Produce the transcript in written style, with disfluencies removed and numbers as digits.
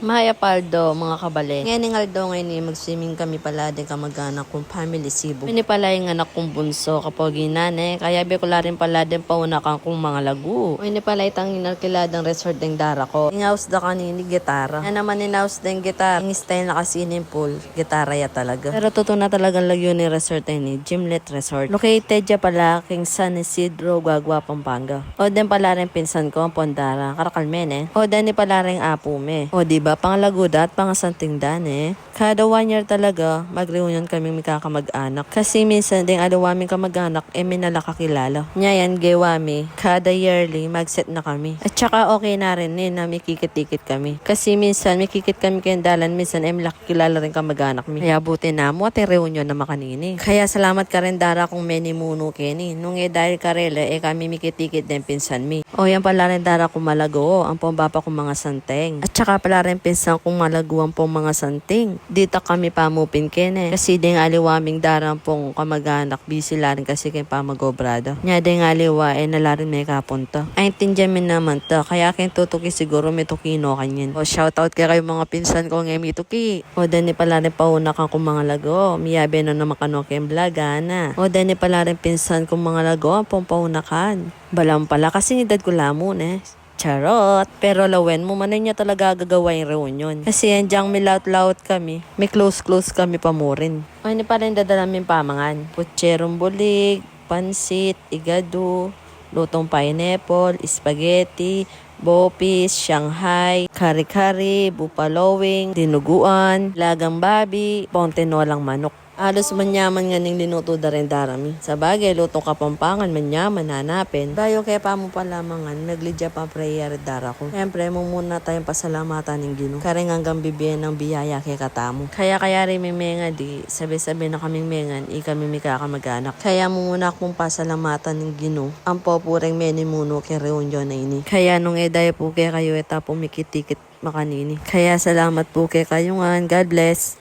Maya Paldo, mga kabale. Ngayon Aldo, ngayon mag-swimming kami pala din kamag-anak kong family Cebu. Ini pala yung anak kong bunso kapag ginane. Kaya bikula rin pala din paunakan kong mga lagu. Ini pala itang inarkiladang resort ng dara ko. Ingaus da kanini gitara. Yan naman inaus din gitara. Yung style na kasinin pool. Gitara ya talaga. Pero totoo na talagang lagyo ni resort ni Gymlet Resort. Located ya pala King San Isidro, Guagua, Pampanga. O din pala rin pinsan ko ang Pondara, Karakalmen O din ni pala rin Apume. O diba? Panglaguda at pangasanting dane. Kada 1 year talaga, mag-reunion kami magkakamag-anak. Kasi minsan ding alawaming kamag-anak, may nalakakilala. Ngayon, gewami, kada yearly, mag-set na kami. At saka okay na rin na may kikit-tikit kami. Kasi minsan, may kikit kami kendalan, minsan, may nakakilala rin kamag-anak mi. Kaya buti na mo, at reunion na makanini. Kaya salamat ka rin dara kung many muno keni. Nung dahil karele, kami may kikit-tikit din pinsan mi. O yan pala rin dara kung malago, ang pambaba kong mga santeng. At saka pala rin pinsan kung malaguan pong mga santing. Dito kami pamupin kene. Kasi ding aliwaming darang pong kamag-anak. Busy la rin kasi kayo pamagobrado. Nya ding aliwa nalarin may kapunta. Ay tinjamin naman to. Kaya kayo tutuki siguro may tukino kanyan. O shoutout kayo mga pinsan ko ngayon may tuki. O dani pala rin paunakan kong mga lago. Miyabe na naman kano kayong blagana. O dani pala rin pinsan kong mga lago ang pong paunakan. Balang pala kasi edad ko lamon Charot! Pero lawen mo, manay niya talaga gagawa yung reunion. Kasi yan diyang may laut-laut kami. May close-close kami pa mo rin. O hindi pa rin dadala namin pamangan. Putserong bulig, pansit, igado, lutong pineapple, spaghetti, bopis, Shanghai, kari-kari, bupalowing, dinuguan, lagang babi, pontenolang manok. Alos manyaman nga ning linuto da rin darami. Sa bagay, lutong kapampangan, manyaman, hanapin. Bayo kaya pa mo palamangan, naglidya pa prayer dara ko. Siyempre, muna tayong pasalamatan ng Ginoo. Karing hanggang bibiyan ng biyaya kay katamo. Kaya rin may menga di, sabi-sabi na kaming mengan, kami may kakamag-anak. Kaya muna akong pasalamatan ng Ginoo. Ang popureng menimuno kay reunion na ini. Kaya nung eday po kay kayo, etapong mikitikit makanini. Kaya salamat po kay kayo nga. God bless.